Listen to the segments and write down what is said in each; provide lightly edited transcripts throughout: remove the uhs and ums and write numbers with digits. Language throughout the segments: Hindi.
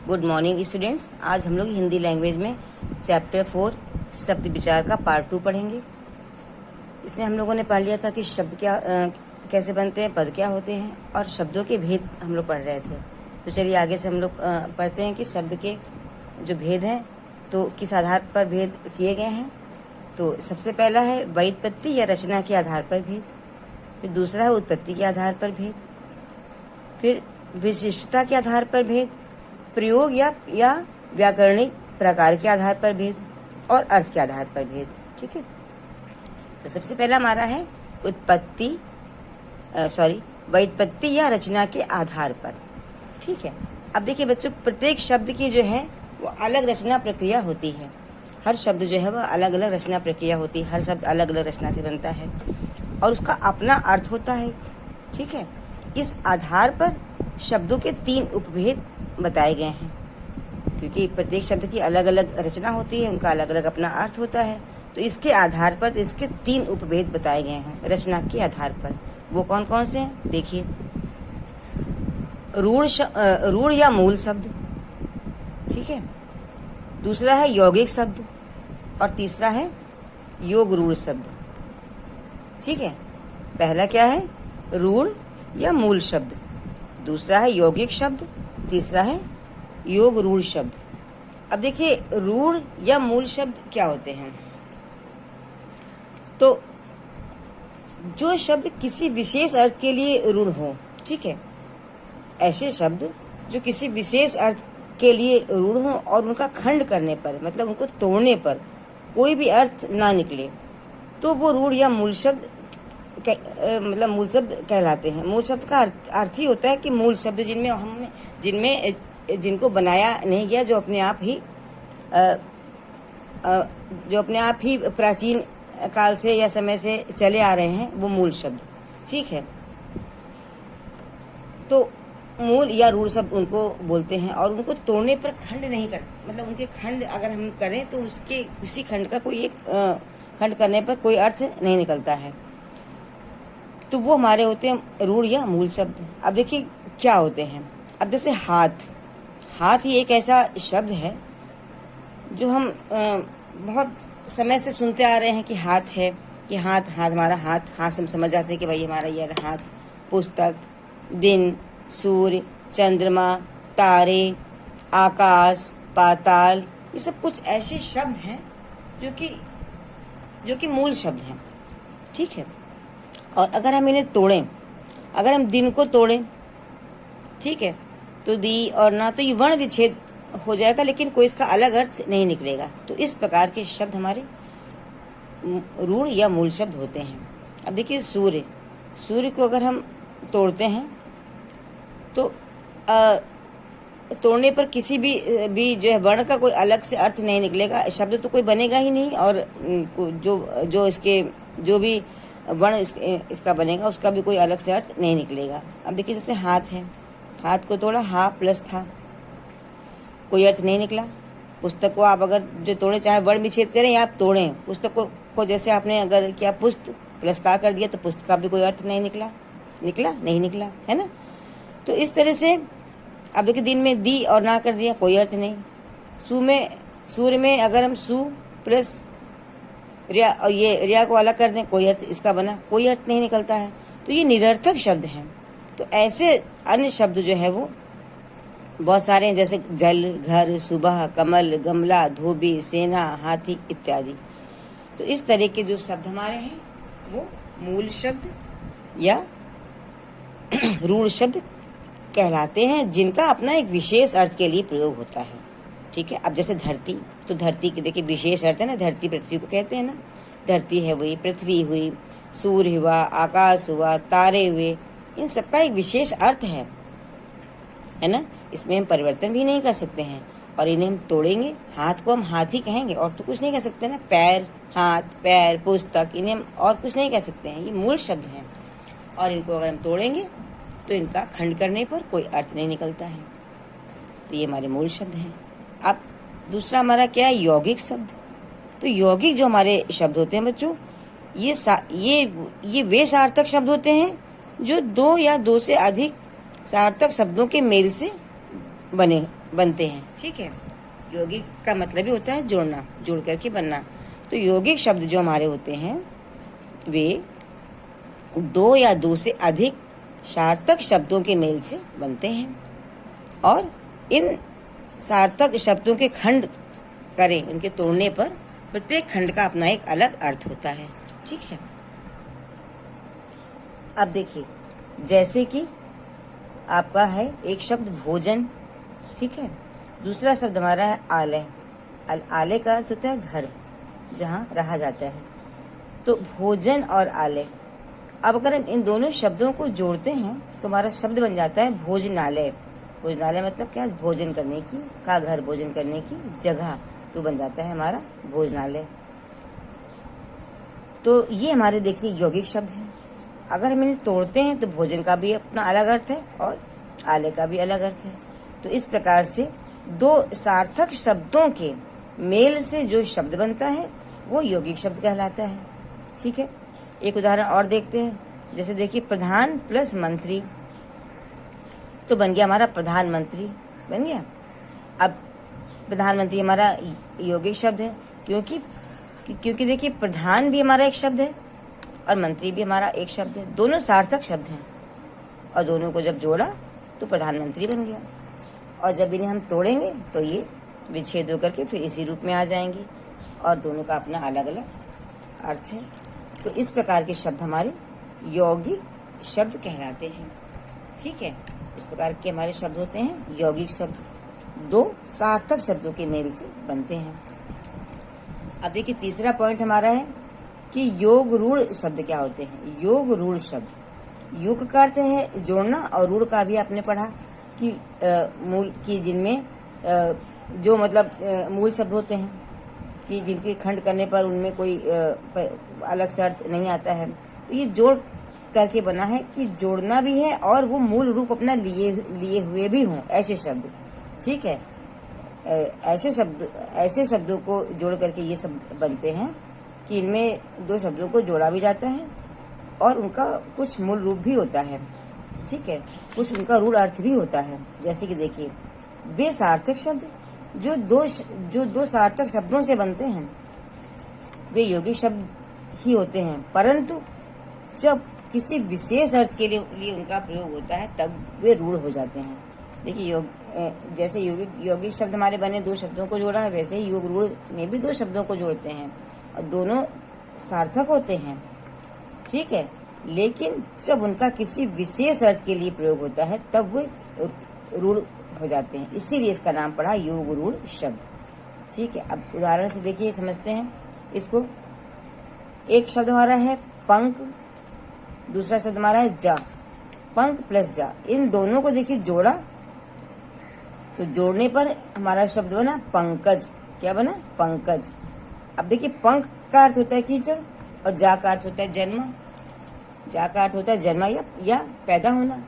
Good morning students. आज हम लोग हिंदी लैंग्वेज में चैप्टर 4 शब्द विचार का पार्ट 2 पढ़ेंगे। इसमें हम लोगों ने पढ़ लिया था कि शब्द क्या कैसे बनते हैं, पद क्या होते हैं और शब्दों के भेद हम लोग पढ़ रहे थे। तो चलिए आगे से हम लोग पढ़ते हैं कि शब्द के जो भेद हैं तो किस आधार पर भेद किए गए हैं। तो सबसे पहला है व्युत्पत्ति या रचना के आधार पर भेद, फिर दूसरा है उत्पत्ति के आधार पर भेद, फिर विशिष्टता के आधार पर भेद, प्रयोग या व्याकरणिक प्रकार के आधार पर भेद और अर्थ के आधार पर भेद। ठीक है, तो सबसे पहला हमारा है व्युत्पत्ति या रचना के आधार पर। ठीक है, अब देखिए बच्चों, प्रत्येक शब्द की जो है वो अलग रचना प्रक्रिया होती है। हर शब्द जो है वह अलग अलग रचना प्रक्रिया होती है। हर शब्द अलग अलग रचना से बनता है और उसका अपना अर्थ होता है। ठीक है, इस आधार पर शब्दों के 3 उपभेद बताए गए हैं। क्योंकि प्रत्येक शब्द की अलग अलग रचना होती है, उनका अलग अलग अपना अर्थ होता है, तो इसके आधार पर इसके 3 उपभेद बताए गए हैं रचना के आधार पर। वो कौन कौन से हैं देखिए। रूढ़ या मूल शब्द, ठीक है, दूसरा है यौगिक शब्द और तीसरा है योग रूढ़ शब्द। ठीक है, पहला क्या है रूढ़ या मूल शब्द, दूसरा है यौगिक शब्द, तीसरा है योग रूढ़ शब्द। अब देखिए रूढ़ या मूल शब्द क्या होते हैं। तो जो शब्द किसी विशेष अर्थ के लिए रूढ़ हो, ठीक है, ऐसे शब्द जो किसी विशेष अर्थ के लिए रूढ़ हो और उनका खंड करने पर, मतलब उनको तोड़ने पर कोई भी अर्थ ना निकले, तो वो रूढ़ या मूल शब्द मूल शब्द कहलाते हैं। मूल शब्द का अर्थ ही होता है कि मूल शब्द जिनको बनाया नहीं गया, जो अपने आप ही प्राचीन काल से या समय से चले आ रहे हैं, वो मूल शब्द। ठीक है, तो मूल या रूढ़ शब्द उनको बोलते हैं और उनको तोड़ने पर खंड नहीं करते, मतलब उनके खंड अगर हम करें तो उसी खंड का कोई एक खंड करने पर कोई अर्थ नहीं निकलता है, तो वो हमारे होते हैं रूढ़ या मूल शब्द। अब देखिए क्या होते हैं। अब जैसे हाथ ही एक ऐसा शब्द है जो हम बहुत समय से सुनते आ रहे हैं कि हाथ है, कि हाथ हमारा हाथ से हम समझ जाते हैं कि भाई हमारा ये हाथ। पुस्तक, दिन, सूर्य, चंद्रमा, तारे, आकाश, पाताल, ये सब कुछ ऐसे शब्द हैं जो कि मूल शब्द हैं। ठीक है, और अगर हम इन्हें तोड़ें, अगर हम दिन को तोड़ें, ठीक है, तो दी और ना, तो ये वर्ण विच्छेद हो जाएगा, लेकिन कोई इसका अलग अर्थ नहीं निकलेगा। तो इस प्रकार के शब्द हमारे रूढ़ या मूल शब्द होते हैं। अब देखिए सूर्य को अगर हम तोड़ते हैं तो तोड़ने पर किसी भी जो है वर्ण का कोई अलग से अर्थ नहीं निकलेगा, शब्द तो कोई बनेगा ही नहीं, और जो भी वर्ण इसका बनेगा उसका भी कोई अलग से अर्थ नहीं निकलेगा। अब देखिए जैसे हाथ है, हाथ को तोड़ा, हा प्लस था, कोई अर्थ नहीं निकला। पुस्तक को आप अगर जो तोड़े, चाहे वर्ण विच्छेद करें या आप तोड़ें, पुस्तक को जैसे आपने अगर किया पुस्त प्लस का कर दिया, तो पुस्तक का भी कोई अर्थ नहीं निकला नहीं निकला, है ना। तो इस तरह से अब देखिए दिन में दी और ना कर दिया, कोई अर्थ नहीं। सूर्य में अगर हम सू प्लस रिया और ये रिया को अलग कर दें, कोई अर्थ इसका बना, कोई अर्थ नहीं निकलता है, तो ये निरर्थक शब्द हैं। तो ऐसे अन्य शब्द जो है वो बहुत सारे हैं, जैसे जल, घर, सुबह, कमल, गमला, धोबी, सेना, हाथी इत्यादि। तो इस तरह के जो शब्द हमारे हैं वो मूल शब्द या रूढ़ शब्द कहलाते हैं, जिनका अपना एक विशेष अर्थ के लिए प्रयोग होता है। ठीक है, अब जैसे धरती, तो धरती के देखिए विशेष अर्थ है ना, धरती पृथ्वी को कहते हैं ना, धरती है हुई, पृथ्वी हुई, सूर्य हुआ, आकाश हुआ, तारे हुए, इन सबका एक विशेष अर्थ है ना। इसमें हम परिवर्तन भी नहीं कर सकते हैं और इन्हें हम तोड़ेंगे, हाथ को हम हाथ ही कहेंगे और तो कुछ नहीं कह सकते ना। पैर, हाथ, पैर, पुस्तक, इन्हें हम और कुछ नहीं कह सकते हैं, ये मूल शब्द हैं और इनको अगर हम तोड़ेंगे तो इनका खंड करने पर कोई अर्थ नहीं निकलता है। तो ये हमारे मूल शब्द हैं। अब दूसरा हमारा क्या है, यौगिक शब्द। तो यौगिक जो हमारे शब्द होते हैं बच्चों, ये वे सार्थक शब्द होते हैं जो 2 या 2 से अधिक सार्थक शब्दों के मेल से बने बनते हैं। ठीक है, यौगिक का मतलब ही होता है जोड़ना, जोड़ करके बनना। तो यौगिक शब्द जो हमारे होते हैं वे दो या दो से अधिक सार्थक शब्दों के मेल से बनते हैं और इन सार्थक शब्दों के खंड करें, उनके तोड़ने पर प्रत्येक खंड का अपना एक अलग अर्थ होता है। ठीक है, अब देखिए, जैसे कि आपका है एक शब्द भोजन, ठीक है, दूसरा शब्द हमारा है आलय। आलय का अर्थ होता है घर, जहाँ रहा जाता है। तो भोजन और आलय, अब अगर हम इन दोनों शब्दों को जोड़ते हैं तो हमारा शब्द बन जाता है भोजनालय। भोजनालय मतलब क्या, भोजन करने की का घर, भोजन करने की जगह, तो बन जाता है हमारा भोजनालय। तो ये हमारे देखिए यौगिक शब्द हैं। अगर हम इन्हें तोड़ते हैं तो भोजन का भी अपना अलग अर्थ है और आलय का भी अलग अर्थ है। तो इस प्रकार से दो सार्थक शब्दों के मेल से जो शब्द बनता है वो यौगिक शब्द कहलाता है। ठीक है, एक उदाहरण और देखते हैं। जैसे देखिए, प्रधान प्लस मंत्री, तो बन गया हमारा प्रधानमंत्री, बन गया। अब प्रधानमंत्री हमारा यौगिक शब्द है, क्योंकि देखिए प्रधान भी हमारा एक शब्द है और मंत्री भी हमारा एक शब्द है, दोनों सार्थक शब्द हैं और दोनों को जब जोड़ा तो प्रधानमंत्री बन गया। और जब इन्हें हम तोड़ेंगे तो ये विच्छेद होकर के फिर इसी रूप में आ जाएंगे और दोनों का अपना अलग अलग अर्थ है। तो इस प्रकार के शब्द हमारे यौगिक शब्द कहलाते हैं। ठीक है, इस प्रकार के हमारे शब्द होते हैं यौगिक शब्द, दो सार्थक शब्दों के मेल से बनते हैं। अब देखिए, तीसरा पॉइंट हमारा है कि योग रूढ़ शब्द क्या होते हैं। योग रूढ़ शब्द, योग का अर्थ है जोड़ना और रूढ़ का भी आपने पढ़ा कि मूल की, जिनमें जो मतलब मूल शब्द होते हैं कि जिनके खंड करने पर उनमें कोई अलग से अर्थ नहीं आता है। तो ये जोड़ करके बना है कि जोड़ना भी है और वो मूल रूप अपना लिए हुए भी हों, ऐसे शब्द। ठीक है, ऐसे शब्दों को जोड़ करके ये शब्द बनते हैं कि इनमें दो शब्दों को जोड़ा भी जाता है और उनका कुछ मूल रूप भी होता है। ठीक है, कुछ उनका रूढ़ अर्थ भी होता है। जैसे कि देखिए, वे सार्थक शब्द जो दो सार्थक शब्दों से बनते हैं वे यौगिक शब्द ही होते हैं, परंतु जब किसी विशेष अर्थ के लिए उनका प्रयोग होता है तब वे रूढ़ हो जाते हैं। देखिए, जैसे यौगिक शब्द हमारे बने दो शब्दों को जोड़ा है, वैसे ही योग रूढ़ में भी दो शब्दों को जोड़ते हैं और दोनों सार्थक होते हैं। ठीक है, लेकिन जब उनका किसी विशेष अर्थ के लिए प्रयोग होता है तब वे रूढ़ हो जाते हैं, इसीलिए इसका नाम पड़ा योग रूढ़ शब्द। ठीक है, अब उदाहरण से देखिए, समझते हैं इसको। एक शब्द हमारा है पंख, दूसरा शब्द हमारा है जा। पंख प्लस जा, इन दोनों को देखिए जोड़ा तो जोड़ने पर हमारा शब्द बना पंकज। क्या बना? पंकज। अब देखिए, पंख का अर्थ होता है कीचड़ और जा का अर्थ होता है जन्म। जा का अर्थ होता है जन्म या पैदा होना।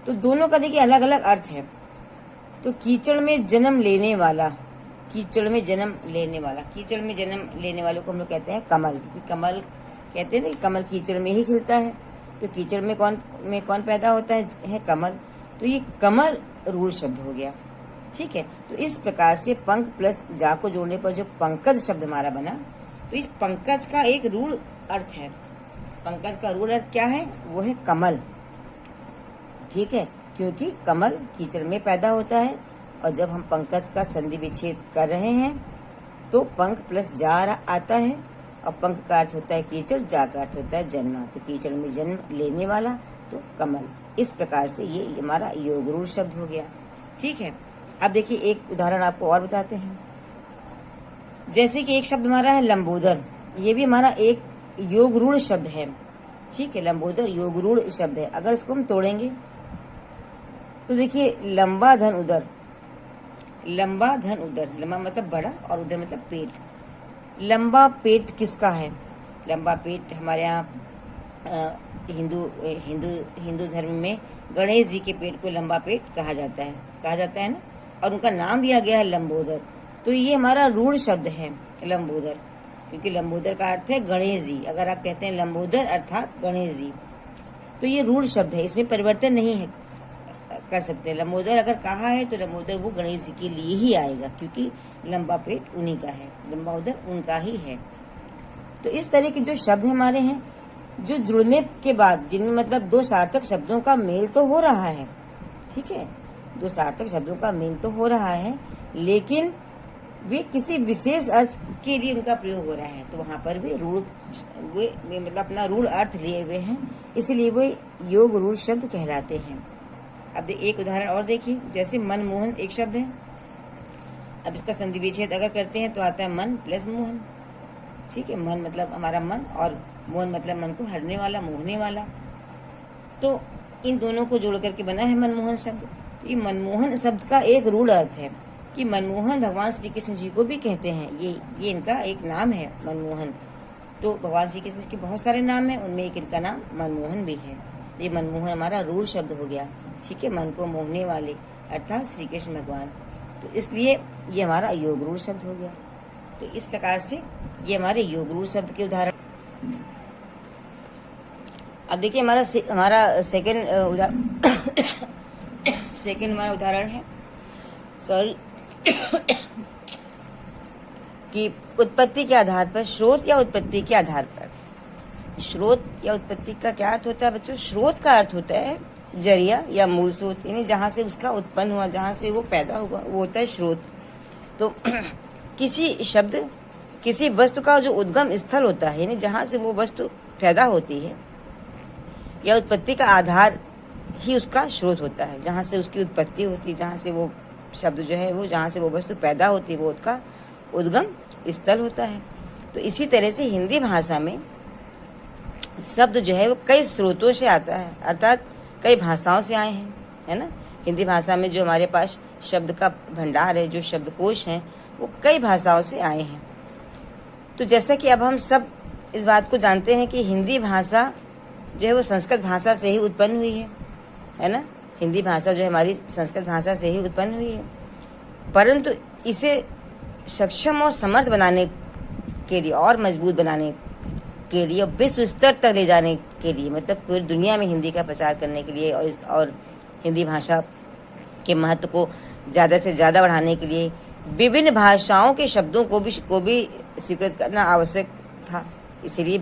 तो दोनों का देखिए अलग अलग अर्थ है। तो कीचड़ में जन्म लेने वाला, कीचड़ में जन्म लेने वाला, कीचड़ में जन्म लेने वालों को हम लोग कहते हैं कमल, क्योंकि कमल कहते हैं ना कि कमल कीचड़ में ही खिलता है। तो कीचड़ में कौन पैदा होता है कमल। तो ये कमल रूढ़ शब्द हो गया। ठीक है, तो इस प्रकार से पंख प्लस जा को जोड़ने पर जो पंकज शब्द हमारा बना, तो इस पंकज का एक रूढ़ अर्थ है। पंकज का रूढ़ अर्थ क्या है? वो है कमल। ठीक है, क्योंकि कमल कीचड़ में पैदा होता है और जब हम पंकज का संधि विच्छेद कर रहे हैं तो पंख प्लस जा आता है और पंख का अर्थ होता है कीचड़, जा का अर्थ होता है जन्म। तो कीचड़ में जन्म लेने वाला तो कमल। इस प्रकार से ये हमारा योग रूढ़ शब्द हो गया। ठीक है, अब देखिए एक उदाहरण आपको और बताते हैं। जैसे कि एक शब्द हमारा है लंबोदर, ये भी हमारा एक योग रूढ़ शब्द है। ठीक है, लंबोदर योग रूढ़ शब्द है। अगर इसको हम तोड़ेंगे तो देखिए, लंबा धन उदर, लंबा धन उदर, लंबा मतलब बड़ा और उदर मतलब पेट। लंबा पेट किसका है? लंबा पेट हमारे यहाँ हिंदू धर्म में गणेश जी के पेट को लंबा पेट कहा जाता है ना, और उनका नाम दिया गया है लंबोदर। तो ये हमारा रूढ़ शब्द है लंबोदर, क्योंकि लंबोदर का अर्थ है गणेश जी। अगर आप कहते हैं लंबोदर अर्थात गणेश जी, तो ये रूढ़ शब्द है, इसमें परिवर्तन नहीं है कर सकते हैं। लंबोदर अगर कहा है तो लंबोदर वो गणेश जी के लिए ही आएगा, क्योंकि लंबा पेट उन्हीं का है, लंबोदर उनका ही है। तो इस तरह के जो शब्द हमारे हैं, जो जुड़ने के बाद जिनमें मतलब दो सार्थक शब्दों का मेल तो हो रहा है, ठीक है, दो सार्थक शब्दों का मेल तो हो रहा है, लेकिन वे किसी विशेष अर्थ के लिए उनका प्रयोग हो रहा है, तो वहाँ पर भी रूढ़ वे मतलब अपना रूढ़ अर्थ लिए हुए हैं, इसलिए वे योग रूढ़ शब्द कहलाते हैं। अब एक उदाहरण और देखिए, जैसे मनमोहन एक शब्द है। अब इसका संधि विच्छेद अगर करते हैं तो आता है मन प्लस मोहन, ठीक है। मन मतलब हमारा मन और मोहन मतलब मन को हरने वाला, मोहने वाला। तो इन दोनों को जोड़ करके बना है मनमोहन शब्द। ये मनमोहन शब्द का एक रूढ़ अर्थ है कि मनमोहन भगवान श्री कृष्ण जी को भी कहते हैं, ये इनका एक नाम है मनमोहन। तो भगवान श्री कृष्ण के बहुत सारे नाम हैं, उनमें एक इनका नाम मनमोहन भी है। ये मनमोहन हमारा रूढ़ शब्द हो गया, ठीक है, मन को मोहने वाले अर्थात श्री कृष्ण भगवान। तो इसलिए ये हमारा योग रूढ़ शब्द हो गया। तो इस प्रकार से ये हमारे योग रूढ़ शब्द के उदाहरण। अब देखिए हमारा सेकंड हमारा उदाहरण है कि उत्पत्ति के आधार पर, स्रोत या उत्पत्ति के आधार पर। स्रोत या उत्पत्ति का क्या अर्थ होता है बच्चों? स्रोत का अर्थ होता है जरिया या मूल स्रोत, यानी जहाँ से उसका उत्पन्न हुआ, जहाँ से वो पैदा हुआ, वो होता है स्रोत। तो किसी शब्द, किसी वस्तु का जो उद्गम स्थल होता है, यानी जहाँ से वो वस्तु पैदा होती है, या उत्पत्ति का आधार ही उसका स्रोत होता है, जहाँ से उसकी उत्पत्ति होती है, जहाँ से वो शब्द जो है वो, जहाँ से वो वस्तु पैदा होती है, वो उसका उद्गम स्थल होता है। तो इसी तरह से हिंदी भाषा में शब्द जो है वो कई स्रोतों से आता है, अर्थात कई भाषाओं से आए हैं, है ना। हिंदी भाषा में जो हमारे पास शब्द का भंडार है, जो शब्दकोश हैं, वो कई भाषाओं से आए हैं। तो जैसा कि अब हम सब इस बात को जानते हैं कि हिंदी भाषा जो है वो संस्कृत भाषा से ही उत्पन्न हुई है ना। हिंदी भाषा जो है हमारी संस्कृत भाषा से ही उत्पन्न हुई है, परंतु इसे सक्षम और समर्थ बनाने के लिए और मजबूत बनाने के लिए, विश्व स्तर तक ले जाने के लिए, मतलब पूरी दुनिया में हिंदी का प्रचार करने के लिए और हिंदी भाषा के महत्व को ज़्यादा से ज़्यादा बढ़ाने के लिए विभिन्न भाषाओं के शब्दों को भी स्वीकृत करना आवश्यक था। इसलिए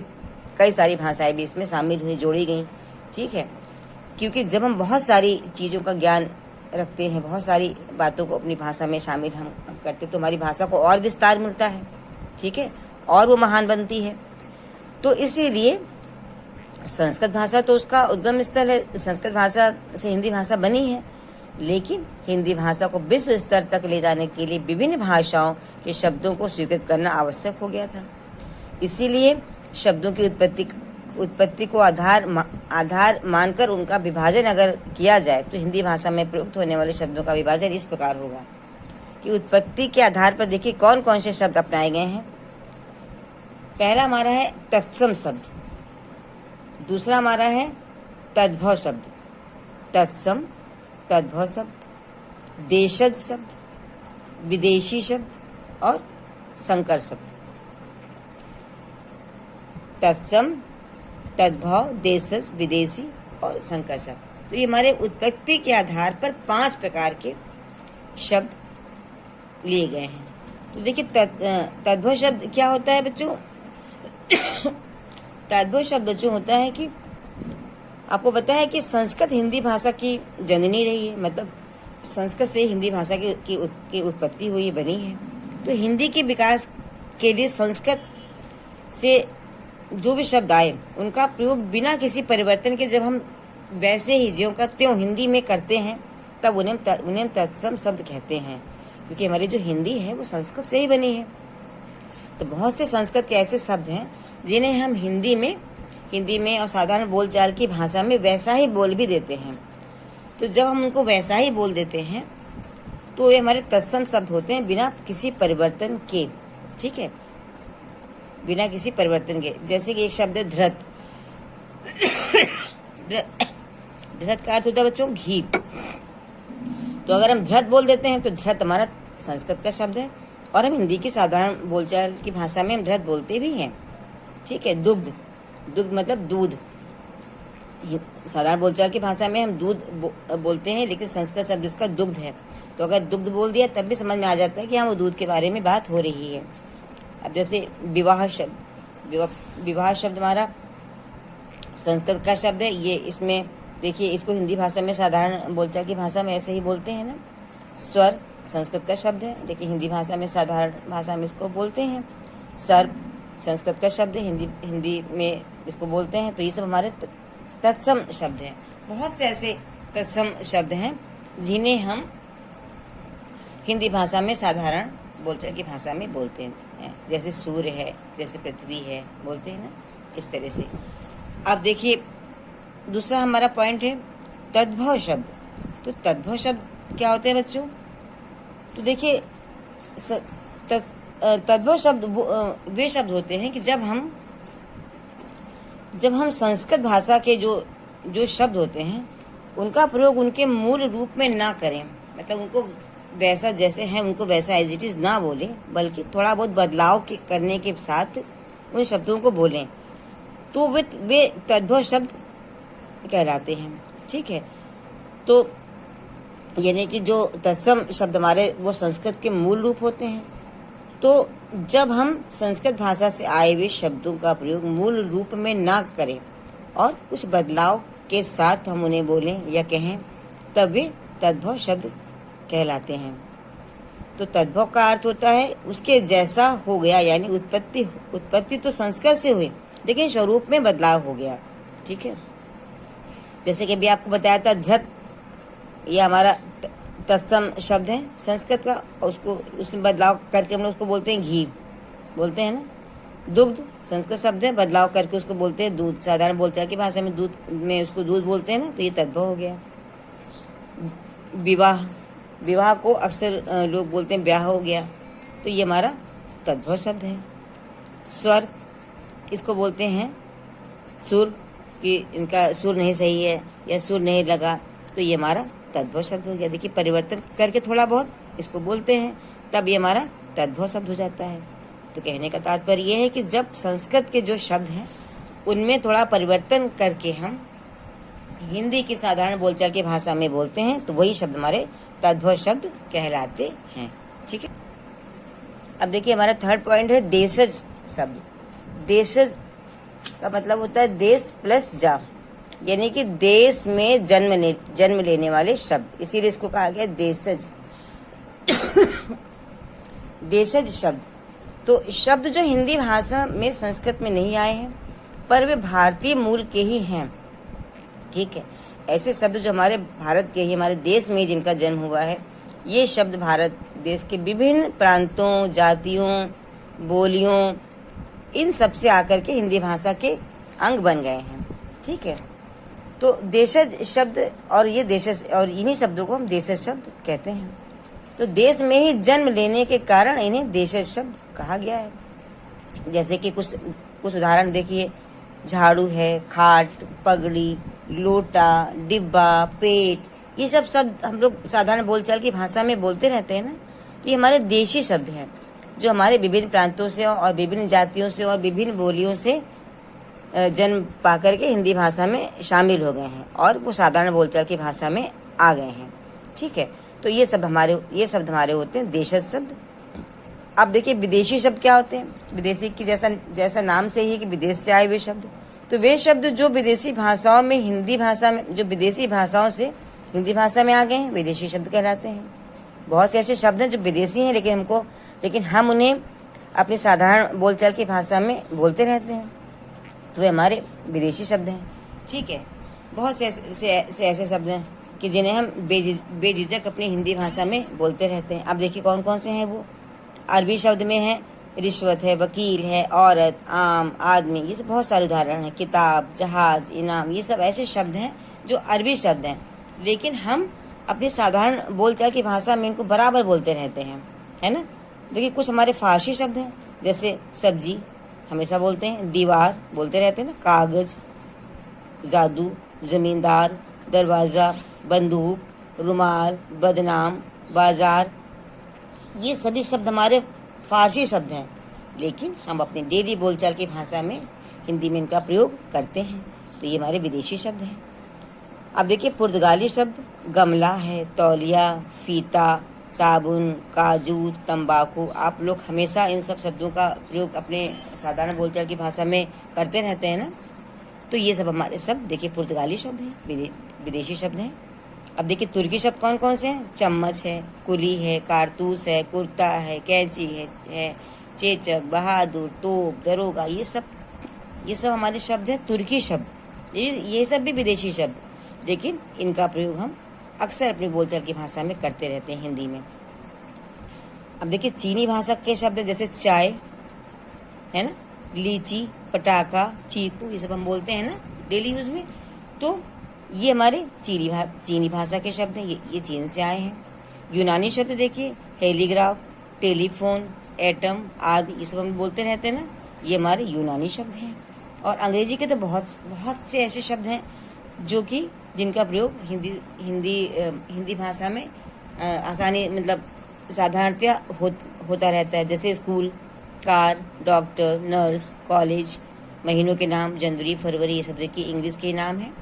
कई सारी भाषाएं भी इसमें शामिल हुई, जोड़ी गई, ठीक है। क्योंकि जब हम बहुत सारी चीज़ों का ज्ञान रखते हैं, बहुत सारी बातों को अपनी भाषा में शामिल हम करते, तो हमारी भाषा को और विस्तार मिलता है, ठीक है, और वो महान बनती है। तो इसीलिए संस्कृत भाषा तो उसका उद्गम स्थल है, संस्कृत भाषा से हिंदी भाषा बनी है, लेकिन हिंदी भाषा को विश्व स्तर तक ले जाने के लिए विभिन्न भाषाओं के शब्दों को स्वीकृत करना आवश्यक हो गया था। इसीलिए शब्दों की उत्पत्ति को आधार मानकर उनका विभाजन अगर किया जाए तो हिंदी भाषा में प्रयुक्त होने वाले शब्दों का विभाजन इस प्रकार होगा कि उत्पत्ति के आधार पर देखिए कौन कौन से शब्द अपनाए गए हैं। पहला हमारा है तत्सम शब्द, दूसरा हमारा है तद्भव शब्द, तत्सम तद्भव शब्द, देशज शब्द, विदेशी शब्द और संकर शब्द। तत्सम, तद्भव, देशज, विदेशी और संकर शब्द। तो ये हमारे उत्पत्ति के आधार पर 5 प्रकार के शब्द लिए गए हैं। तो देखिए तद्भव शब्द क्या होता है बच्चों? तद्भव शब्द बच्चों होता है कि आपको पता है कि संस्कृत हिंदी भाषा की जननी रही है, मतलब संस्कृत से हिंदी भाषा की उत्पत्ति हुई, बनी है। तो हिंदी के विकास के लिए संस्कृत से जो भी शब्द आए उनका प्रयोग बिना किसी परिवर्तन के जब हम वैसे ही ज्यों का त्यों हिंदी में करते हैं, तब उन्हें तत्सम शब्द कहते हैं, क्योंकि हमारी जो हिंदी है वो संस्कृत से ही बनी है। तो बहुत से संस्कृत के ऐसे शब्द हैं जिन्हें हम हिंदी में और साधारण बोलचाल की भाषा में वैसा ही बोल भी देते हैं। तो जब हम उनको वैसा ही बोल देते हैं तो ये हमारे तत्सम शब्द होते हैं, बिना किसी परिवर्तन के, ठीक है, बिना किसी परिवर्तन के। जैसे कि एक शब्द है धृत। धृत का अर्थ होता है बच्चों घी। तो अगर हम धृत बोल देते हैं तो धृत हमारा संस्कृत का शब्द है, और हम हिंदी की साधारण बोलचाल की भाषा में हम धृत बोलते भी हैं, ठीक है। दुग्ध, दुग्ध मतलब दूध। साधारण बोलचाल की भाषा में हम दूध बोलते हैं, लेकिन संस्कृत शब्द इसका दुग्ध है। तो अगर दुग्ध बोल दिया तब भी समझ में आ जाता है कि हाँ वो दूध के बारे में बात हो रही है। अब जैसे विवाह शब्द, विवाह शब्द हमारा संस्कृत का शब्द है। ये इसमें देखिए, इसको हिंदी भाषा में साधारण बोलचाल की भाषा में ऐसे ही बोलते हैं ना। स्वर संस्कृत का शब्द है, लेकिन हिंदी भाषा में साधारण भाषा में इसको बोलते हैं। सर्प संस्कृत का शब्द है, हिंदी में इसको बोलते हैं। तो ये सब हमारे तत्सम शब्द हैं। बहुत से ऐसे तत्सम शब्द हैं जिन्हें हम हिंदी भाषा में साधारण बोलचाल की भाषा में बोलते हैं। जैसे सूर्य है, जैसे पृथ्वी है, बोलते हैं ना, इस तरह से। अब देखिए, दूसरा हमारा पॉइंट है तद्भव शब्द। तो तद्भव शब्द क्या होते हैं बच्चों? तो देखिए, तद्भव शब्द वे शब्द होते हैं कि जब हम संस्कृत भाषा के जो शब्द होते हैं उनका प्रयोग उनके मूल रूप में ना करें, मतलब उनको वैसा जैसे हैं उनको वैसा एज इट इज़ ना बोलें, बल्कि थोड़ा बहुत बदलाव करने के साथ उन शब्दों को बोलें, तो वे तद्भव शब्द कहलाते हैं। ठीक है, तो यानी कि जो तत्सम शब्द हमारे वो संस्कृत के मूल रूप होते हैं। तो जब हम संस्कृत भाषा से आए हुए शब्दों का प्रयोग मूल रूप में ना करें और कुछ बदलाव के साथ हम उन्हें बोलें या कहें, तब वे तद्भव शब्द कहलाते हैं। तो तद्भव का अर्थ होता है उसके जैसा हो गया, यानी उत्पत्ति तो संस्कृत से हुई, लेकिन स्वरूप में बदलाव हो गया। ठीक है, जैसे कि अभी आपको बताया था झट, ये हमारा तत्सम शब्द है संस्कृत का, उसको उसमें बदलाव करके हम लोग उसको बोलते हैं घी, बोलते हैं ना। दुग्ध संस्कृत शब्द है, बदलाव करके उसको बोलते हैं दूध। साधारण बोलचाल की भाषा में दूध में उसको दूध बोलते हैं ना, तो ये तद्भव हो गया। विवाह को अक्सर लोग बोलते हैं ब्याह हो गया, तो ये हमारा तद्भव शब्द है। स्वर, इसको बोलते हैं सुर, कि इनका सुर नहीं सही है या सुर नहीं लगा, तो ये हमारा तद्भव शब्द हो गया। देखिए, परिवर्तन करके थोड़ा बहुत इसको बोलते हैं, तब ये हमारा तद्भव शब्द हो जाता है। तो कहने का तात्पर्य ये है कि जब संस्कृत के जो शब्द हैं उनमें थोड़ा परिवर्तन करके हम हिंदी की साधारण बोलचाल की भाषा में बोलते हैं, तो वही शब्द हमारे तद्भव शब्द कहलाते हैं। ठीक है, अब देखिए, हमारा थर्ड पॉइंट है देशज शब्द। देशज का मतलब होता है देश प्लस जा, यानी कि देश में जन्म लेने वाले शब्द, इसीलिए इसको कहा गया देशज। देशज शब्द, तो शब्द जो हिंदी भाषा में संस्कृत में नहीं आए हैं, पर वे भारतीय मूल के ही हैं। ठीक है, ऐसे शब्द जो हमारे भारत के ही, हमारे देश में जिनका जन्म हुआ है, ये शब्द भारत देश के विभिन्न प्रांतों, जातियों, बोलियों, इन सब से आकर के हिंदी भाषा के अंग बन गए हैं। ठीक है, तो देशज शब्द और ये देशज और इन्हीं शब्दों को हम देशज शब्द कहते हैं। तो देश में ही जन्म लेने के कारण इन्हें देशज शब्द कहा गया है। जैसे कि कुछ उदाहरण देखिए, झाड़ू है, खाट, पगड़ी, लोटा, डिब्बा, पेट, ये सब शब्द हम लोग साधारण बोलचाल की भाषा में बोलते रहते हैं ना। तो ये हमारे देशी शब्द हैं जो हमारे विभिन्न प्रांतों से और विभिन्न जातियों से और विभिन्न बोलियों से जन्म पाकर के हिंदी भाषा में शामिल हो गए हैं और वो साधारण बोलचाल की भाषा में आ गए हैं। ठीक है, तो ये शब्द हमारे होते हैं देशज शब्द। अब देखिए, विदेशी शब्द क्या होते हैं? विदेशी की जैसा नाम से ही कि विदेश से आए हुए शब्द। तो वे शब्द जो विदेशी भाषाओं में हिंदी भाषा में, जो विदेशी भाषाओं से हिंदी भाषा में आ गए हैं, विदेशी शब्द कहलाते हैं। बहुत से ऐसे शब्द हैं जो विदेशी हैं, लेकिन हम उन्हें अपनी साधारण बोलचाल की भाषा में बोलते रहते हैं, तो वे हमारे विदेशी शब्द हैं। ठीक है, बहुत से ऐसे शब्द हैं कि जिन्हें हम बेझिझक अपनी हिंदी भाषा में बोलते रहते हैं। अब देखिए कौन कौन से हैं वो। अरबी शब्द में है रिश्वत है, वकील है, औरत, आम, आदमी, ये सब बहुत सारे उदाहरण हैं। किताब, जहाज, इनाम, ये सब ऐसे शब्द हैं जो अरबी शब्द हैं, लेकिन हम अपनी साधारण बोलचाल की भाषा में इनको बराबर बोलते रहते हैं, है ना। देखिए, कुछ हमारे फारसी शब्द हैं, जैसे सब्जी हमेशा बोलते हैं, दीवार बोलते रहते हैं ना, कागज, जादू, जमींदार, दरवाज़ा, बंदूक, रुमाल, बदनाम, बाजार, ये सभी शब्द हमारे फारसी शब्द हैं, लेकिन हम अपनी डेली बोलचाल की भाषा में हिंदी में इनका प्रयोग करते हैं। तो ये हमारे विदेशी शब्द हैं। अब देखिए पुर्तगाली शब्द गमला है, तौलिया, फीता, साबुन, काजू, तंबाकू। आप लोग हमेशा इन सब शब्दों का प्रयोग अपने साधारण बोलचाल की भाषा में करते रहते हैं ना। तो ये सब हमारे शब्द देखिए पुर्तगाली शब्द हैं, विदेशी शब्द हैं। अब देखिए तुर्की शब्द कौन कौन से हैं? चम्मच है, कुली है, कारतूस है, कुर्ता है, कैंची है, चेचक, बहादुर, तोप, दरोगा। ये सब हमारे शब्द हैं तुर्की शब्द। ये सब भी विदेशी शब्द, लेकिन इनका प्रयोग हम अक्सर अपनी बोलचाल की भाषा में करते रहते हैं हिंदी में। अब देखिए चीनी भाषा के शब्द जैसे चाय है ना, लीची, पटाखा, चीकू, ये सब हम बोलते हैं ना डेली यूज में। तो ये हमारे चीनी भाषा के शब्द हैं, ये चीन से आए हैं। यूनानी शब्द देखिए हेलीग्राफ, टेलीफोन, एटम आदि, ये सब हम बोलते रहते हैं ना, ये हमारे यूनानी शब्द हैं। और अंग्रेजी के तो बहुत से ऐसे शब्द हैं जो कि जिनका प्रयोग हिंदी भाषा में आसानी मतलब साधारणतया होता रहता है। जैसे school, car, doctor, nurse, college, महीनों के नाम जनवरी, फरवरी, ये सब देखिए इंग्लिश के नाम हैं,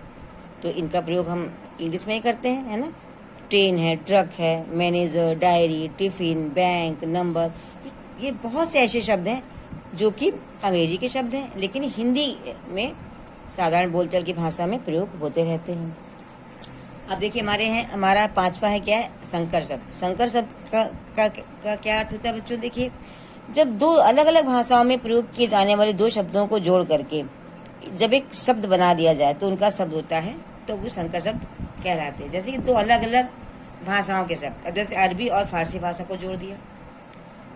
तो इनका प्रयोग हम इंग्लिश में ही करते हैं, है ना। ट्रेन है, ट्रक है, manager, diary, tiffin, bank, number, ये बहुत से ऐसे शब्द हैं जो कि अंग्रेजी के शब्द हैं, लेकिन हिंदी में साधारण बोलचाल की भाषा में प्रयोग होते रहते हैं। अब देखिए हमारा पांचवा है क्या है? संकर शब्द। संकर शब्द का क्या अर्थ होता है बच्चों? देखिए जब दो अलग अलग भाषाओं में प्रयोग किए जाने वाले दो शब्दों को जोड़ करके जब एक शब्द बना दिया जाए तो उनका शब्द होता है, तो वो संकर शब्द कहलाते हैं। जैसे कि दो अलग अलग भाषाओं के शब्द, अब जैसे अरबी और फारसी भाषा को जोड़ दिया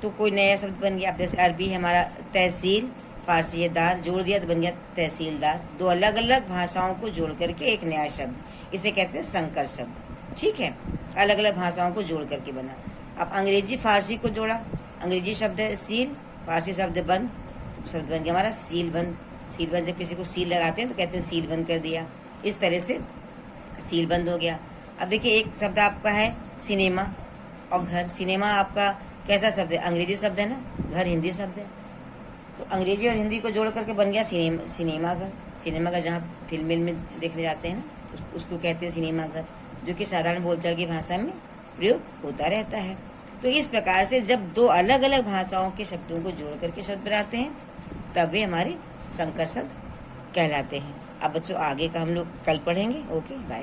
तो कोई नया शब्द बन गया। अब जैसे अरबी है हमारा तहसील, फारसी है दार, जोड़ दिया तो बन गया तहसीलदार। दो अलग अलग भाषाओं को जोड़ करके एक नया शब्द, इसे कहते हैं संकर शब्द। ठीक है, अलग अलग भाषाओं को जोड़ करके बना। अब अंग्रेजी फारसी को जोड़ा, अंग्रेजी शब्द है सील, फारसी शब्द है बंद, शब्द बन गया हमारा सील बंद। सील बंद, जब किसी को सील लगाते हैं तो कहते हैं सील बंद कर दिया, इस तरह से सील बंद हो गया। अब देखिए एक शब्द आपका है सिनेमा और घर। सिनेमा आपका कैसा शब्द है? अंग्रेजी शब्द है ना, घर हिंदी शब्द है, तो अंग्रेजी और हिंदी को जोड़ करके बन गया सिनेमा घर। सिनेमा घर जहाँ फिल्म में देखने जाते हैं ना, उसको कहते हैं सिनेमा घर, जो कि साधारण बोलचाल की भाषा में प्रयोग होता रहता है। तो इस प्रकार से जब दो अलग अलग भाषाओं के शब्दों को जोड़ करके शब्द बनाते हैं तब वे हमारे संकर शब्द कहलाते हैं। अब बच्चों आगे का हम लोग कल पढ़ेंगे। Okay, bye.